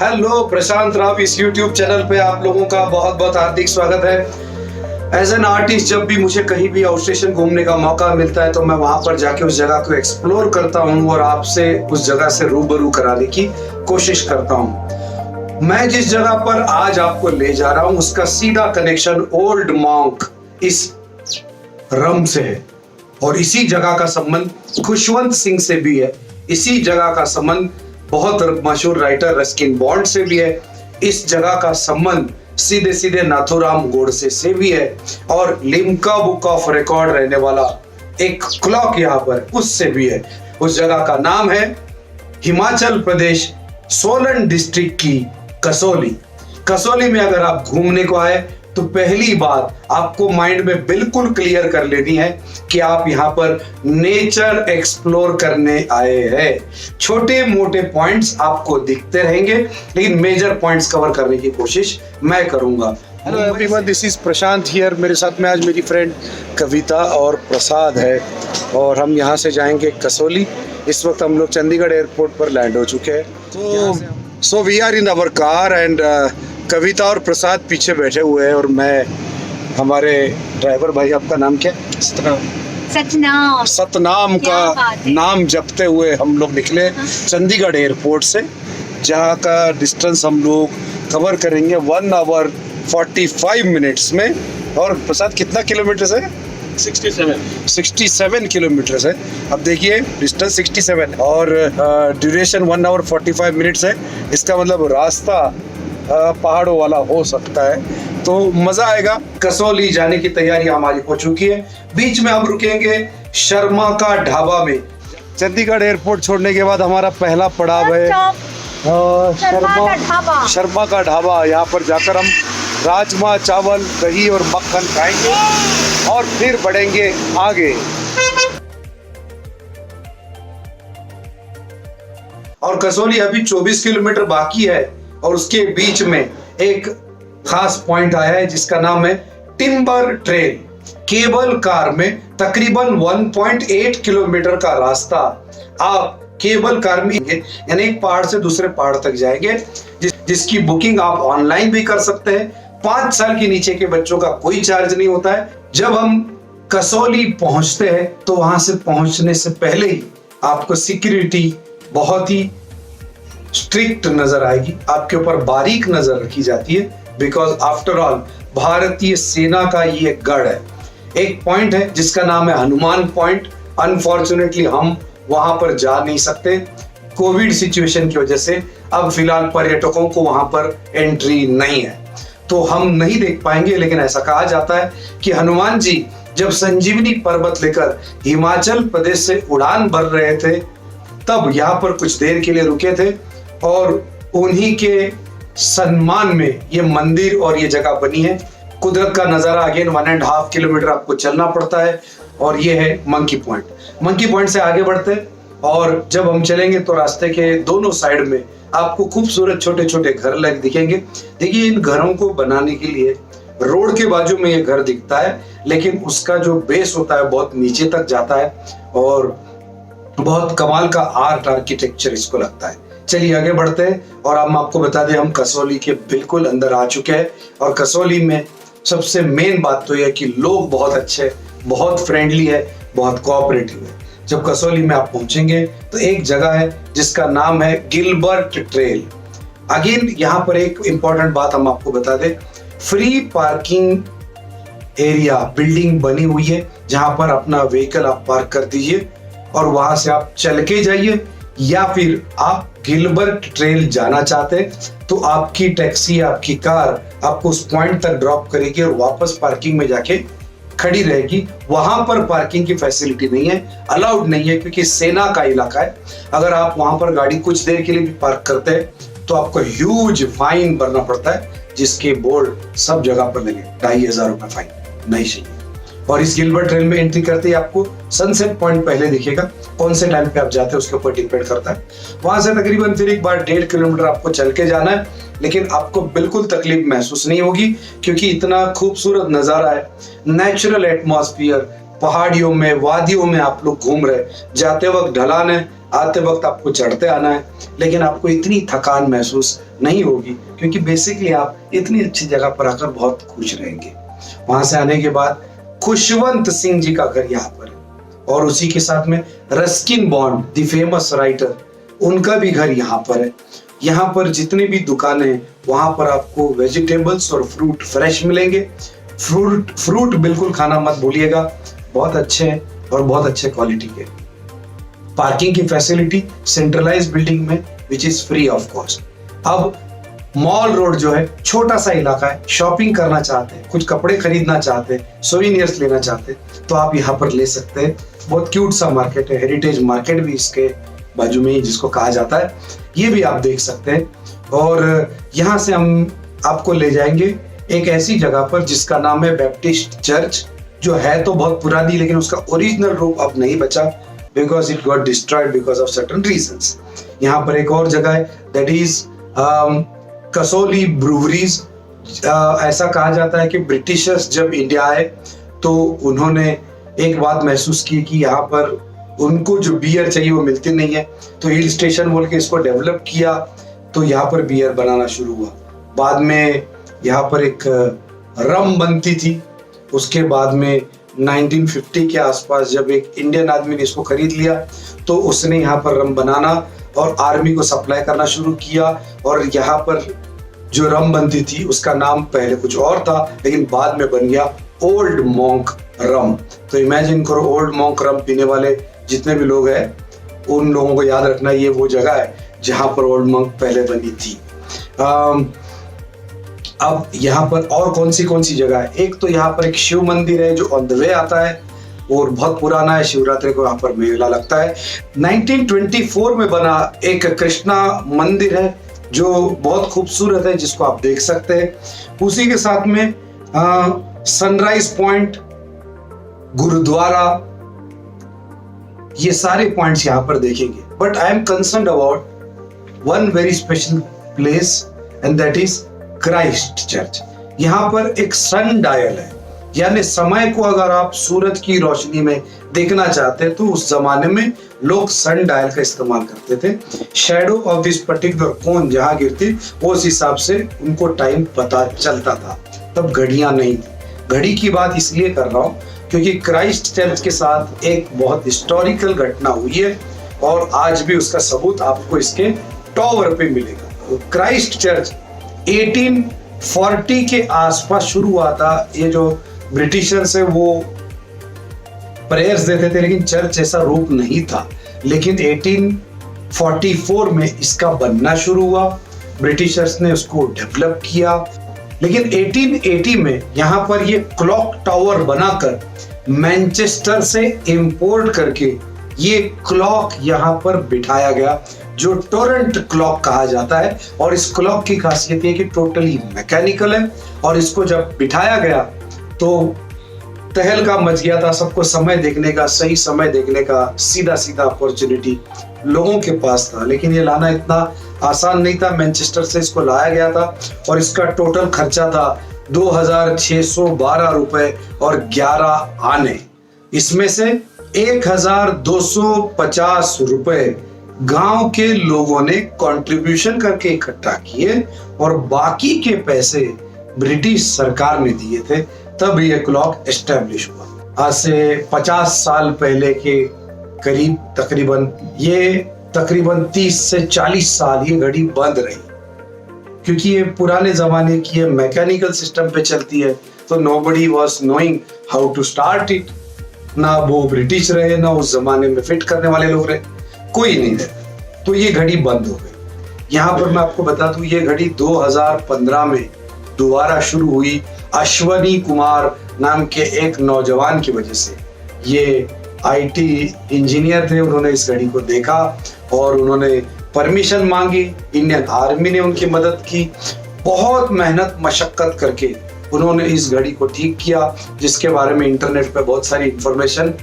Hello प्रशांत राव, इस YouTube channel पे आप लोगों का बहुत बहुत हार्दिक स्वागत है। एज एन आर्टिस्ट जब भी मुझे कहीं भी आउट स्टेशन घूमने का मौका मिलता है तो मैं वहां पर जाके उस जगह को एक्सप्लोर करता हूं और आपसे उस जगह से रूबरू कराने की कोशिश करता हूं। मैं जिस जगह पर आज आपको ले जा रहा हूं उसका सीधा कनेक्शन ओल्ड मॉन्क इस रम से है और इसी जगह का संबंध खुशवंत सिंह से भी है। इसी जगह का संबंध बहुत मशहूर राइटर रस्किन बॉन्ड से भी है। इस जगह का संबंध सीधे सीधे नाथूराम गोडसे से भी है और लिम्का बुक ऑफ रिकॉर्ड रहने वाला एक क्लॉक यहाँ पर उससे भी है। उस जगह का नाम है हिमाचल प्रदेश सोलन डिस्ट्रिक्ट की कसौली। कसौली में अगर आप घूमने को आए तो पहली बात आपको माइंड में बिल्कुल क्लियर कर लेनी है कि आप यहाँ पर नेचर एक्सप्लोर करने आए हैं। छोटे मोटे पॉइंट्स आपको दिखते रहेंगे लेकिन मेजर पॉइंट्स कवर करने की कोशिश मैं करूंगा। Hello everyone, this is Prashant here. मेरे साथ में आज मेरी फ्रेंड कविता और प्रसाद है और हम यहाँ से जाएंगे कसौली। इस वक्त हम लोग चंडीगढ़ एयरपोर्ट पर लैंड हो चुके हैं। So we are in our car and Kavita और प्रसाद पीछे बैठे हुए हैं और मैं हमारे ड्राइवर भाई, आपका नाम क्या है? सतनाम। सतनाम का नाम जपते हुए हम लोग निकले चंडीगढ़ एयरपोर्ट से, जहाँ का डिस्टेंस हम लोग कवर करेंगे 1 आवर 45 मिनट्स में। और प्रसाद कितना किलोमीटर है? 67 किलोमीटर है। अब देखिए डिस्टेंस 67 और ड्यूरेशन 1 आवर 45 मिनट्स है। इसका मतलब रास्ता पहाड़ों वाला हो सकता है, तो मजा आएगा। कसौली जाने की तैयारी हमारी हो चुकी है। बीच में हम रुकेंगे शर्मा का ढाबा में। चंडीगढ़ एयरपोर्ट छोड़ने के बाद हमारा पहला पड़ाव है शर्मा का ढाबा। यहाँ पर जाकर हम राजमा चावल, दही और मक्खन खाएंगे और फिर बढ़ेंगे आगे। और कसौली अभी 24 किलोमीटर बाकी है और उसके बीच में एक खास पॉइंट आया है जिसका नाम है टिम्बर ट्रेल। केबल कार में तकरीबन 1.8 किलोमीटर का रास्ता आप केबल कार में यानी एक पहाड़ से दूसरे पहाड़ तक जाएंगे, जिसकी बुकिंग आप ऑनलाइन भी कर सकते हैं। 5 साल के नीचे के बच्चों का कोई चार्ज नहीं होता है। जब हम कसौली पहुंचते हैं तो वहां से पहुंचने से पहले ही आपको सिक्योरिटी बहुत ही स्ट्रिक्ट नजर आएगी, आपके ऊपर बारीक नजर रखी जाती है। बिकॉज आफ्टर ऑल भारतीय सेना का ये गढ़ है। एक पॉइंट है जिसका नाम है हनुमान पॉइंट। अनफॉर्चुनेटली हम वहां पर जा नहीं सकते कोविड सिचुएशन की वजह से। अब फिलहाल पर्यटकों को वहां पर एंट्री नहीं है तो हम नहीं देख पाएंगे। लेकिन ऐसा कहा जाता है कि हनुमान जी जब संजीवनी पर्वत लेकर हिमाचल प्रदेश से उड़ान भर रहे थे तब यहाँ पर कुछ देर के लिए रुके थे और उन्हीं के सम्मान में ये मंदिर और ये जगह बनी है। कुदरत का नजारा अगेन 1.5 किलोमीटर आपको चलना पड़ता है और ये है मंकी पॉइंट। मंकी पॉइंट से आगे बढ़ते और जब हम चलेंगे तो रास्ते के दोनों साइड में आपको खूबसूरत छोटे छोटे घर लग दिखेंगे। देखिए, इन घरों को बनाने के लिए रोड के बाजू में ये घर दिखता है लेकिन उसका जो बेस होता है बहुत नीचे तक जाता है और बहुत कमाल का आर्ट आर्किटेक्चर इसको लगता है। चलिए आगे बढ़ते हैं और हम आपको बता दें हम कसौली के बिल्कुल अंदर आ चुके हैं। और कसौली में सबसे मेन बात तो यह है कि लोग बहुत अच्छे, बहुत फ्रेंडली है, बहुत कोऑपरेटिव है। जब कसौली में आप पहुंचेंगे तो एक जगह है जिसका नाम है गिलबर्ट ट्रेल। अगेन यहाँ पर एक इंपॉर्टेंट बात हम आपको बता दें, फ्री पार्किंग एरिया बिल्डिंग बनी हुई है जहां पर अपना व्हीकल आप पार्क कर दीजिए और वहां से आप चल के जाइए, या फिर आप गिलबर्ट ट्रेल जाना चाहते हैं तो आपकी टैक्सी, आपकी कार आपको उस पॉइंट तक ड्रॉप करेगी और वापस पार्किंग में जाके खड़ी रहेगी। वहां पर पार्किंग की फैसिलिटी नहीं है, अलाउड नहीं है क्योंकि सेना का इलाका है। अगर आप वहां पर गाड़ी कुछ देर के लिए भी पार्क करते हैं तो आपको ह्यूज फाइन भरना पड़ता है, जिसके बोर्ड सब जगह पर लगे। 2500 रुपए फाइन नहीं चाहिए। और इस गिलबर्ट ट्रेल में एंट्री करते ही आपको सनसेट पॉइंट पहले दिखेगा। कौन से टाइम पे आप जाते हैं उसके ऊपर डिपेंड करता है। वहां से तकरीबन फिर एक बार 1.5 किलोमीटर आपको चल के जाना है, लेकिन आपको बिल्कुल तकलीफ महसूस नहीं होगी क्योंकि इतना खूबसूरत नजारा है, नेचुरल एटमॉस्फेयर, पहाड़ियों में, वादियों में आप लोग घूम रहे। जाते वक्त ढलान है, आते वक्त आपको चढ़ते आना है, लेकिन आपको इतनी थकान महसूस नहीं होगी क्योंकि बेसिकली आप इतनी अच्छी जगह पर आकर बहुत खुश रहेंगे। वहां से आने के बाद खुशवंत सिंह जी का घर यहाँ पर है और उसी के साथ में Ruskin bond the famous writer, उनका भी घर यहाँ पर है। यहाँ पर जितने भी दुकानें हैं वहां पर आपको वेजिटेबल्स और फ्रूट फ्रेश मिलेंगे। फ्रूट बिल्कुल खाना मत भूलिएगा, बहुत अच्छे हैं और बहुत अच्छे क्वालिटी के। पार्किंग की फैसिलिटी सेंट्रलाइज बिल्डिंग में which is free of cost. अब मॉल रोड जो है छोटा सा इलाका है, शॉपिंग करना चाहते हैं, कुछ कपड़े खरीदना चाहते हैं, सोवेनियर्स लेना चाहते हैं तो आप यहाँ पर ले सकते हैं। बहुत क्यूट सा मार्केट है, हेरिटेज मार्केट भी इसके बाजू में ही जिसको कहा जाता है, ये भी आप देख सकते हैं। और यहाँ से हम आपको ले जाएंगे एक ऐसी जगह पर जिसका नाम है बैप्टिस्ट चर्च, जो है तो बहुत पुरानी लेकिन उसका ओरिजिनल रूप अब नहीं बचा because it got destroyed because of certain reasons. यहाँ पर एक और जगह है दैट इज कसौली ब्रूवरीज। ऐसा कहा जाता है कि ब्रिटिशर्स जब इंडिया आए तो उन्होंने एक बात महसूस की कि यहाँ पर उनको जो बियर चाहिए वो मिलती नहीं है, तो हिल स्टेशन बोल के इसको डेवलप किया, तो यहाँ पर बियर बनाना शुरू हुआ। बाद में यहाँ पर एक रम बनती थी। उसके बाद में 1950 के आसपास जब एक इंडियन आदमी ने इसको खरीद लिया तो उसने यहाँ पर रम बनाना और आर्मी को सप्लाई करना शुरू किया। और यहाँ पर जो रम बनती थी उसका नाम पहले कुछ और था लेकिन बाद में बन गया ओल्ड मॉन्क रम। तो इमेजिन करो, ओल्ड मॉन्क रम पीने वाले जितने भी लोग हैं उन लोगों को याद रखना ये वो जगह है जहाँ पर ओल्ड मॉन्क पहले बनी थी। अब यहाँ पर और कौन सी जगह है? एक तो यहाँ पर एक शिव मंदिर है जो ऑन द वे आता है और बहुत पुराना है। शिवरात्रि को यहाँ पर मेला लगता है। 1924 में बना एक कृष्णा मंदिर है जो बहुत खूबसूरत है, जिसको आप देख सकते हैं। उसी के साथ में सनराइज पॉइंट, गुरुद्वारा, ये सारे पॉइंट्स यहाँ पर देखेंगे। But I am concern about one very special place and that is Christ church. यहाँ पर एक सन डायल है, यानी समय को अगर आप सूरज की रोशनी में देखना चाहते हैं तो उस जमाने में लोग सन डायल का इस्तेमाल करते थे। शैडो ऑफ दिस पर्टिकुलर कोन जहां गिरती उस हिसाब से उनको टाइम पता चलता था। तब घड़ियां नहीं थी। घड़ी की बात इसलिए कर रहा हूँ क्योंकि क्राइस्ट चर्च के साथ एक बहुत हिस्टोरिकल घटना हुई है और आज भी उसका सबूत आपको इसके टॉवर पे मिलेगा। तो क्राइस्ट चर्च 1840 के आसपास शुरू हुआ था। ये जो ब्रिटिशर्स है वो प्रेयर्स देते थे लेकिन चर्च जैसा रूप नहीं था। लेकिन 1844 में इसका बनना शुरू हुआ, ब्रिटिशर्स ने उसको डेवलप किया। लेकिन 1880 में यहाँ पर ये क्लॉक टावर बनाकर मैनचेस्टर से इंपोर्ट करके ये क्लॉक यहाँ पर बिठाया गया जो टोरेंट क्लॉक कहा जाता है। और इस क्लॉक की खासियत ये कि टोटली मैकेनिकल है और इसको जब बिठाया गया तो तहलका मच गया था। सबको समय देखने का, सही समय देखने का सीधा अपॉर्चुनिटी लोगों के पास था, लेकिन ये लाना इतना आसान नहीं था। मैनचेस्टर से इसको लाया गया था और इसका टोटल खर्चा था 2612 रुपए और 11 आने। इसमें से 1250 रुपए गांव के लोगों ने कंट्रीब्यूशन करके इकट्ठा किए और बाकी के पैसे ब्रिटिश सरकार ने दिए थे। तब ये क्लॉक एस्टेब्लिश हुआ। आज से 50 साल पहले के करीब तकरीबन 30 से 40 साल ये घड़ी बंद रही क्योंकि ये पुराने जमाने की है, मैकेनिकल सिस्टम पे चलती है। तो nobody was knowing how to start it. ना वो ब्रिटिश रहे ना उस जमाने में फिट करने वाले लोग रहे, कोई नहीं रहे, तो ये घड़ी बंद हो गई। यहाँ पर मैं आपको बता दूं ये घड़ी 2015 में दोबारा शुरू हुई अश्वनी कुमार नाम के एक नौजवान की वजह से। ये आईटी इंजीनियर थे, उन्होंने इस घड़ी को देखा और उन्होंने परमिशन मांगी। इंडियन आर्मी ने उनकी मदद की। बहुत मेहनत मशक्कत करके उन्होंने इस घड़ी को ठीक किया, जिसके बारे में इंटरनेट पर बहुत सारी इंफॉर्मेशन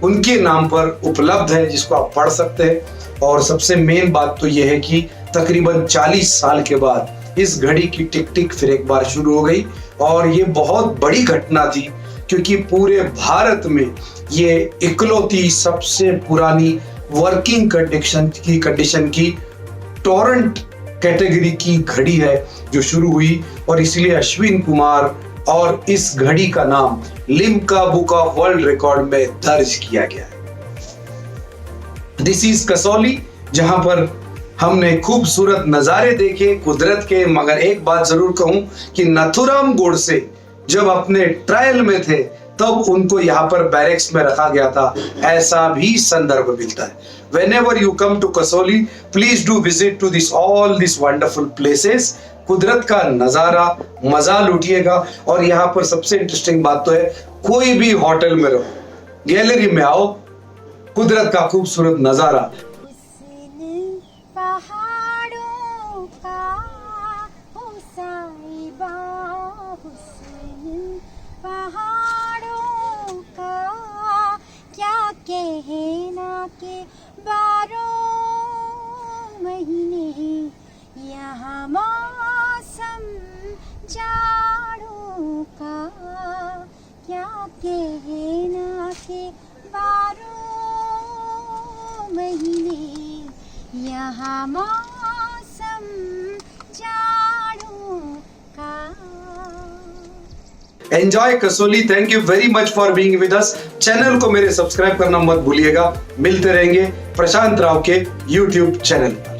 उनके नाम पर उपलब्ध है जिसको आप पढ़ सकते हैं। और सबसे मेन बात तो यह है कि तकरीबन 40 साल के बाद इस घड़ी की टिक टिक फिर एक बार शुरू हो गई और ये बहुत बड़ी घटना थी क्योंकि पूरे भारत में ये इकलौती सबसे पुरानी वर्किंग कंडीशन की टॉरंट कैटेगरी की घड़ी है जो शुरू हुई, और इसलिए अश्विन कुमार और इस घड़ी का नाम Limca book of world record में दर्ज किया गया है। दिस इज कसौली, जहां पर हमने खूबसूरत नजारे देखे कुदरत के। मगर एक बात जरूर कहूं कि नथुराम गोडसे जब अपने ट्रायल में थे तब उनको यहाँ पर बैरक्स में रखा गया था, ऐसा भी संदर्भ मिलता है। Whenever you come to Kasauli, please do visit to all these wonderful places। कुदरत का नजारा मजा लूटिएगा। और यहाँ पर सबसे इंटरेस्टिंग बात तो है, कोई भी होटल में रहो, गैलरी में आओ, कुदरत का खूबसूरत नजारा। पहाड़ों का हुसैबा, पहाड़ों का क्या कहना के 12 महीने यहाँ मौसम जाड़ों का, क्या कहना के 12 महीने यहाँ मौसम जाड़ों का। Enjoy Kasauli. Thank you very much for being with us. Channel को मेरे सब्सक्राइब करना मत भूलिएगा। मिलते रहेंगे प्रशांत राव के यूट्यूब चैनल पर।